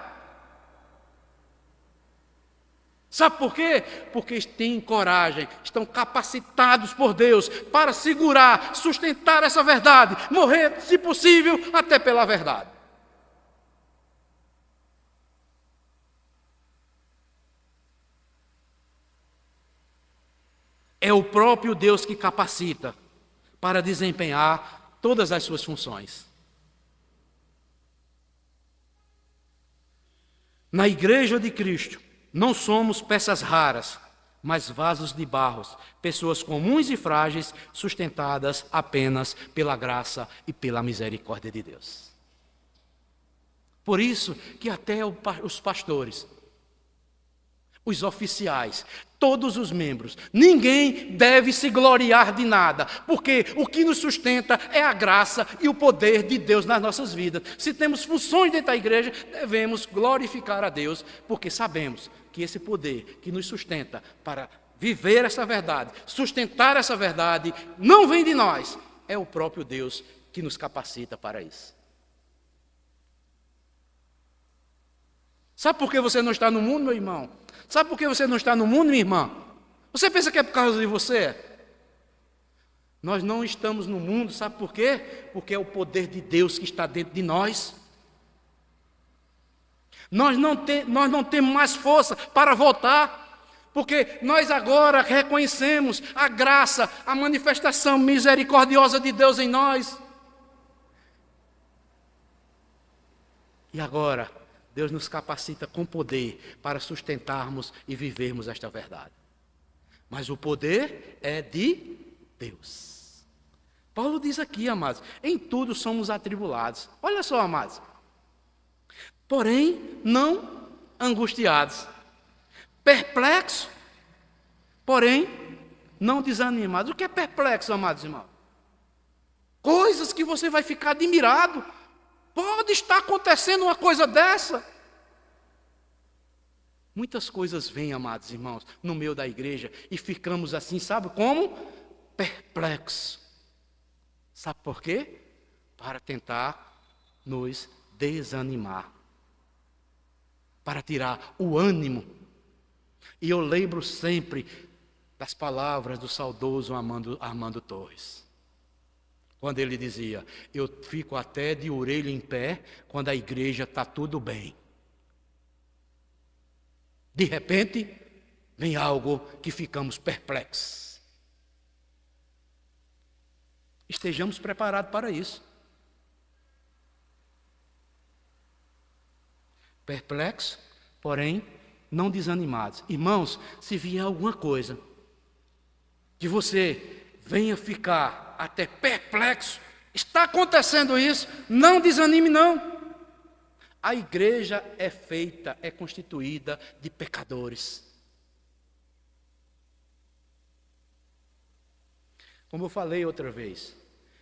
Sabe por quê? Porque têm coragem, estão capacitados por Deus para segurar, sustentar essa verdade, morrer, se possível, até pela verdade. É o próprio Deus que capacita para desempenhar todas as suas funções. Na Igreja de Cristo, não somos peças raras, mas vasos de barro, pessoas comuns e frágeis, sustentadas apenas pela graça e pela misericórdia de Deus. Por isso que até os pastores, os oficiais, todos os membros, ninguém deve se gloriar de nada, porque o que nos sustenta é a graça e o poder de Deus nas nossas vidas. Se temos funções dentro da igreja, devemos glorificar a Deus, porque sabemos que esse poder que nos sustenta para viver essa verdade, sustentar essa verdade, não vem de nós, é o próprio Deus que nos capacita para isso. Sabe por que você não está no mundo, meu irmão? Sabe por que você não está no mundo, minha irmã? Você pensa que é por causa de você? Nós não estamos no mundo, sabe por quê? Porque é o poder de Deus que está dentro de nós. Nós não temos mais força para voltar, porque nós agora reconhecemos a graça, a manifestação misericordiosa de Deus em nós. E agora, Deus nos capacita com poder para sustentarmos e vivermos esta verdade. Mas o poder é de Deus. Paulo diz aqui, amados, em tudo somos atribulados. Olha só, amados. Porém, não angustiados. Perplexos, porém, não desanimados. O que é perplexo, amados irmãos? Coisas que você vai ficar admirado. Pode estar acontecendo uma coisa dessa? Muitas coisas vêm, amados irmãos, no meio da igreja e ficamos assim, sabe como? Perplexos. Sabe por quê? Para tentar nos desanimar, para tirar o ânimo. E eu lembro sempre das palavras do saudoso Armando Torres, quando ele dizia: eu fico até de orelha em pé quando a igreja está tudo bem. De repente, vem algo que ficamos perplexos. Estejamos preparados para isso. Perplexos, porém, não desanimados. Irmãos, se vier alguma coisa que você venha ficar até perplexo, está acontecendo isso, não desanime não. A igreja é feita, é constituída de pecadores. Como eu falei outra vez,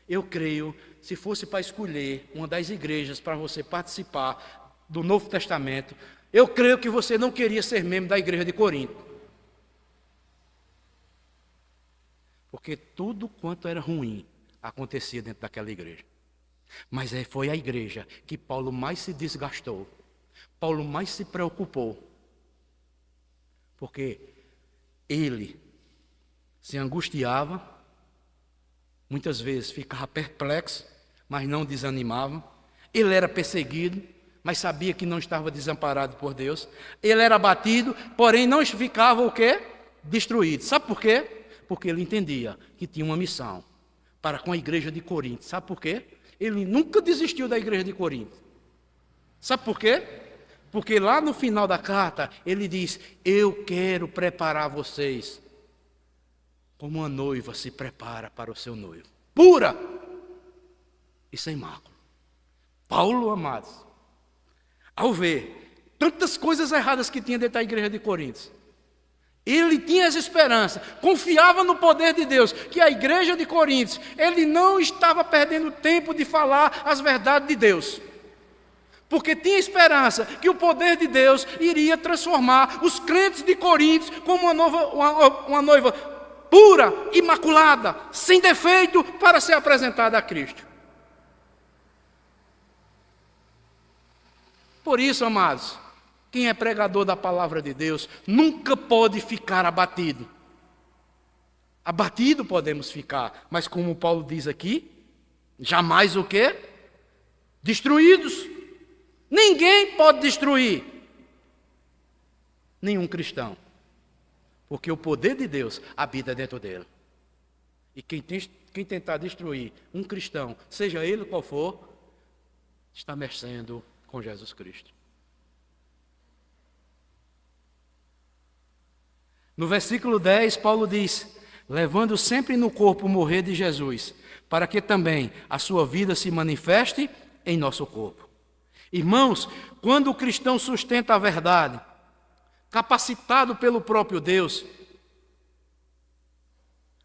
eu creio, se fosse para escolher uma das igrejas para você participar do Novo Testamento, eu creio que você não queria ser membro da igreja de Corinto. Porque tudo quanto era ruim acontecia dentro daquela igreja. Mas foi a igreja que Paulo mais se desgastou, Paulo mais se preocupou. Porque ele se angustiava, muitas vezes ficava perplexo, mas não desanimava. Ele era perseguido, mas sabia que não estava desamparado por Deus. Ele era abatido, porém não ficava o quê? Destruído. Sabe por quê? Porque ele entendia que tinha uma missão para com a igreja de Corinto. Sabe por quê? Ele nunca desistiu da igreja de Corinto. Sabe por quê? Porque lá no final da carta, ele diz: eu quero preparar vocês como uma noiva se prepara para o seu noivo, pura e sem mácula. Paulo, amados, ao ver tantas coisas erradas que tinha dentro da igreja de Corinto, ele tinha essa esperança, confiava no poder de Deus, que a igreja de Corinto, ele não estava perdendo tempo de falar as verdades de Deus, porque tinha esperança que o poder de Deus iria transformar os crentes de Corinto como uma noiva pura, imaculada, sem defeito, para ser apresentada a Cristo. Por isso, amados, quem é pregador da palavra de Deus nunca pode ficar abatido. Abatido podemos ficar, mas como Paulo diz aqui, jamais o quê? Destruídos. Ninguém pode destruir nenhum cristão, porque o poder de Deus habita dentro dele. E quem tentar destruir um cristão, seja ele qual for, está mexendo com Jesus Cristo. No versículo 10, Paulo diz: levando sempre no corpo o morrer de Jesus, para que também a sua vida se manifeste em nosso corpo. Irmãos, quando o cristão sustenta a verdade, capacitado pelo próprio Deus,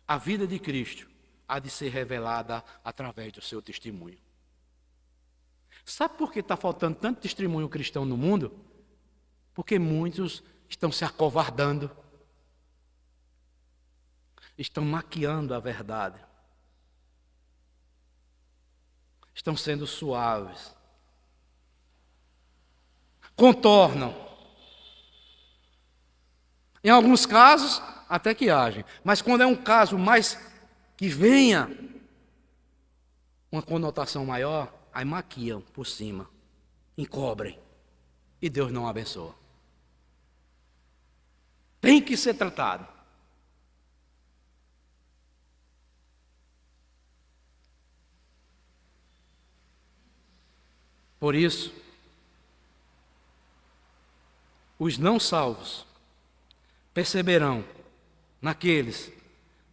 a vida de Cristo há de ser revelada através do seu testemunho. Sabe por que está faltando tanto testemunho cristão no mundo? Porque muitos estão se acovardando, estão maquiando a verdade, estão sendo suaves, contornam. Em alguns casos, até que agem. Mas quando é um caso mais que venha uma conotação maior, aí maquiam por cima, encobrem. E Deus não abençoa. Tem que ser tratado. Por isso, os não salvos perceberão naqueles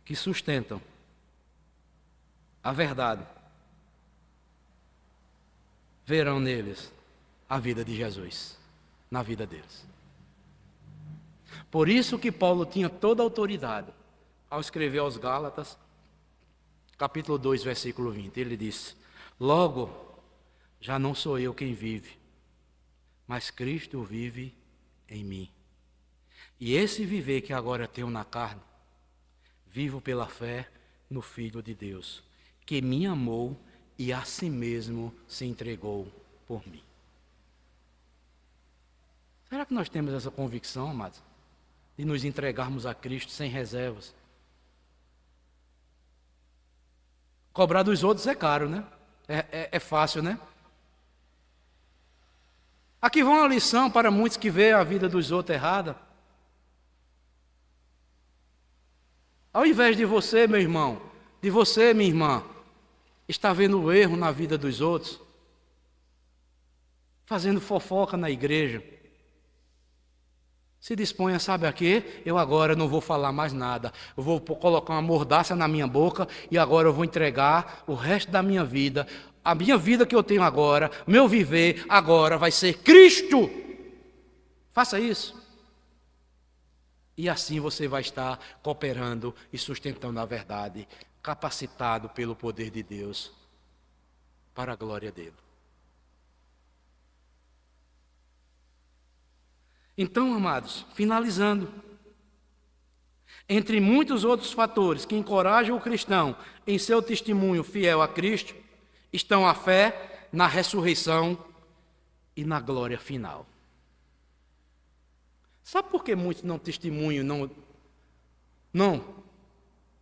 que sustentam a verdade, verão neles a vida de Jesus, na vida deles. Por isso que Paulo tinha toda a autoridade ao escrever aos Gálatas, capítulo 2, versículo 20. Ele disse: logo, já não sou eu quem vive, mas Cristo vive em mim. E esse viver que agora tenho na carne, vivo pela fé no Filho de Deus, que me amou e a si mesmo se entregou por mim. Será que nós temos essa convicção, amados, de nos entregarmos a Cristo sem reservas? Cobrar dos outros é caro, né? É fácil, né? Aqui vai uma lição para muitos que veem a vida dos outros errada. Ao invés de você, meu irmão, de você, minha irmã, estar vendo o erro na vida dos outros, fazendo fofoca na igreja, se disponha, sabe a quê? Eu agora não vou falar mais nada. Eu vou colocar uma mordaça na minha boca e agora eu vou entregar o resto da minha vida. A minha vida que eu tenho agora, meu viver agora vai ser Cristo. Faça isso. E assim você vai estar cooperando e sustentando a verdade, capacitado pelo poder de Deus, para a glória dele. Então, amados, finalizando, entre muitos outros fatores que encorajam o cristão em seu testemunho fiel a Cristo, estão a fé na ressurreição e na glória final. Sabe por que muitos não testemunham, não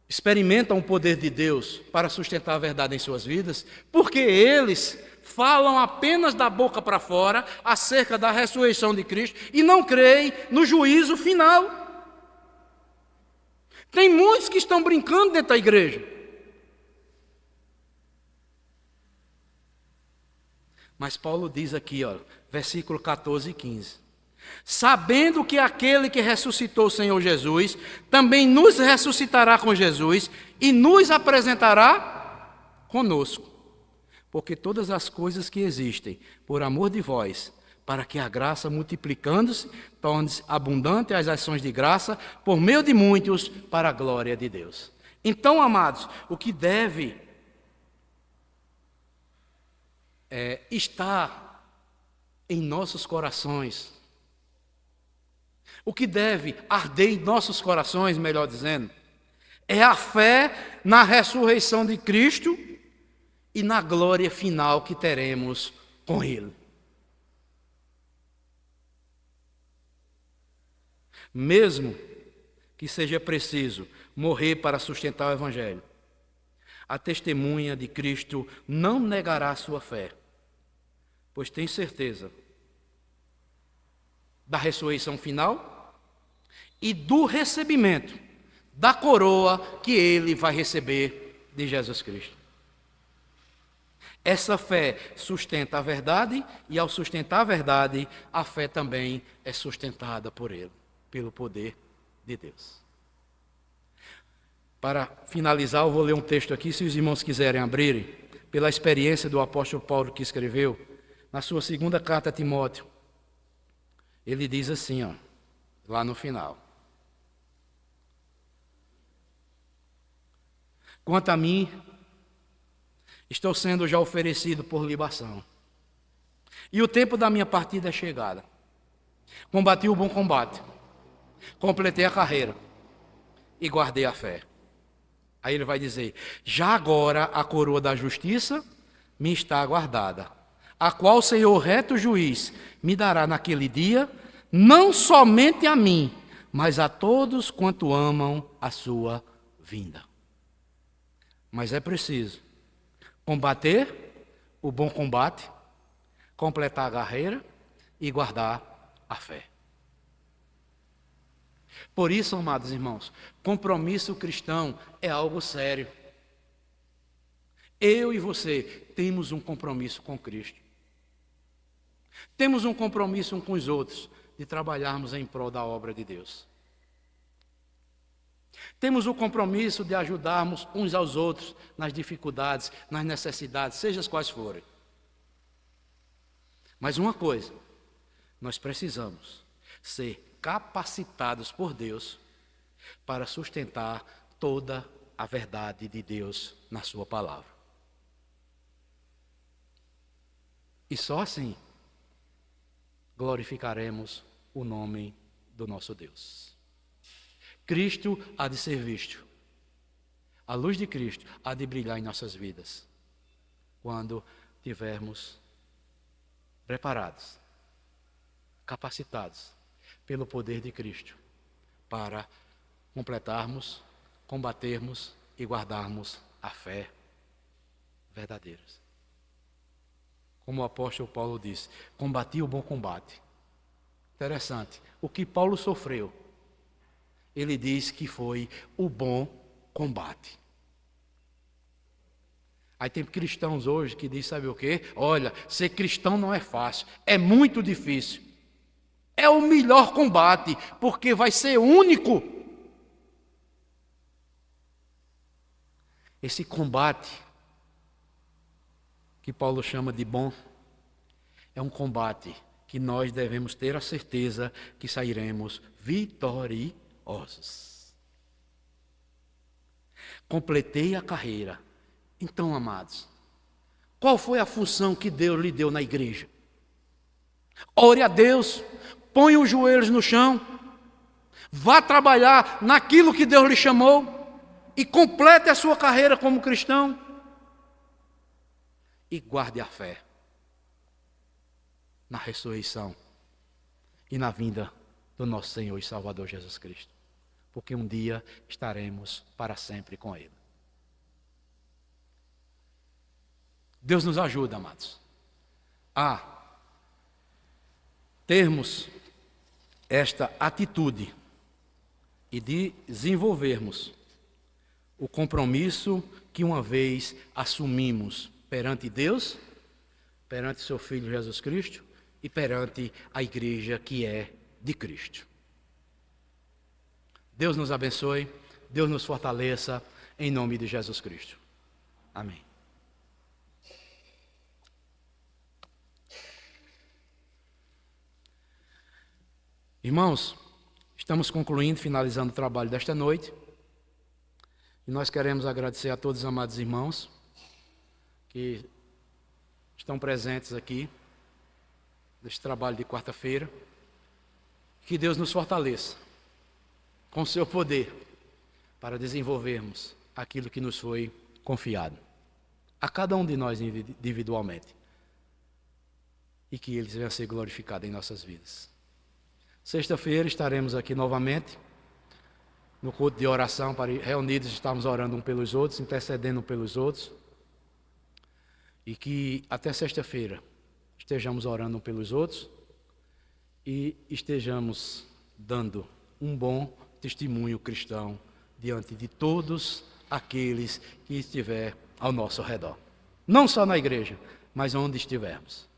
experimentam o poder de Deus para sustentar a verdade em suas vidas? Porque eles falam apenas da boca para fora acerca da ressurreição de Cristo e não creem no juízo final. Tem muitos que estão brincando dentro da igreja. Mas Paulo diz aqui, versículo 14 e 15. Sabendo que aquele que ressuscitou o Senhor Jesus, também nos ressuscitará com Jesus e nos apresentará conosco. Porque todas as coisas que existem, por amor de vós, para que a graça, multiplicando-se, torne-se abundante as ações de graça, por meio de muitos, para a glória de Deus. Então, amados, o que deve estar em nossos corações, o que deve arder em nossos corações, melhor dizendo, é a fé na ressurreição de Cristo e na glória final que teremos com Ele. Mesmo que seja preciso morrer para sustentar o Evangelho, a testemunha de Cristo não negará a sua fé, pois tem certeza da ressurreição final e do recebimento da coroa que ele vai receber de Jesus Cristo. Essa fé sustenta a verdade e, ao sustentar a verdade, a fé também é sustentada por ele, pelo poder de Deus. Para finalizar, eu vou ler um texto aqui, se os irmãos quiserem abrirem, pela experiência do apóstolo Paulo que escreveu, na sua segunda carta a Timóteo. Ele diz assim, lá no final. Quanto a mim, estou sendo já oferecido por libação. E o tempo da minha partida é chegada. Combati o bom combate. Completei a carreira. E guardei a fé. Aí ele vai dizer, já agora a coroa da justiça me está guardada, a qual o Senhor reto juiz me dará naquele dia, não somente a mim, mas a todos quanto amam a sua vinda. Mas é preciso combater o bom combate, completar a carreira e guardar a fé. Por isso, amados irmãos, compromisso cristão é algo sério. Eu e você temos um compromisso com Cristo. Temos um compromisso uns com os outros de trabalharmos em prol da obra de Deus. Temos o compromisso de ajudarmos uns aos outros nas dificuldades, nas necessidades, seja as quais forem. Mas uma coisa, nós precisamos ser capacitados por Deus para sustentar toda a verdade de Deus na sua palavra. E só assim glorificaremos o nome do nosso Deus. Cristo há de ser visto. A luz de Cristo há de brilhar em nossas vidas quando tivermos preparados, capacitados pelo poder de Cristo para completarmos, combatermos e guardarmos a fé verdadeira. Como o apóstolo Paulo disse, combati o bom combate. Interessante, o que Paulo sofreu, ele diz que foi o bom combate. Aí tem cristãos hoje que dizem, sabe o quê? Olha, ser cristão não é fácil, é muito difícil. É o melhor combate, porque vai ser único. Esse combate, que Paulo chama de bom, é um combate que nós devemos ter a certeza que sairemos vitoriosos. gloriosos. Completei a carreira. Então, amados, qual foi a função que Deus lhe deu na igreja? Ore a Deus, ponha os joelhos no chão, vá trabalhar naquilo que Deus lhe chamou e complete a sua carreira como cristão. E guarde a fé na ressurreição e na vinda do nosso Senhor e Salvador Jesus Cristo. Porque um dia estaremos para sempre com Ele. Deus nos ajuda, amados, a termos esta atitude e desenvolvermos o compromisso que uma vez assumimos perante Deus, perante seu Filho Jesus Cristo e perante a igreja que é de Cristo. Deus nos abençoe, Deus nos fortaleça, em nome de Jesus Cristo. Amém. Irmãos, estamos concluindo, finalizando o trabalho desta noite. E nós queremos agradecer a todos os amados irmãos que estão presentes aqui, neste trabalho de quarta-feira. Que Deus nos fortaleça com o seu poder para desenvolvermos aquilo que nos foi confiado, a cada um de nós individualmente. E que Ele venha a ser glorificado em nossas vidas. Sexta-feira estaremos aqui novamente, no culto de oração, para reunidos estarmos orando um pelos outros, intercedendo um pelos outros. E que até sexta-feira estejamos orando um pelos outros e estejamos dando um bom testemunho cristão diante de todos aqueles que estiver ao nosso redor. Não só na igreja, mas onde estivermos.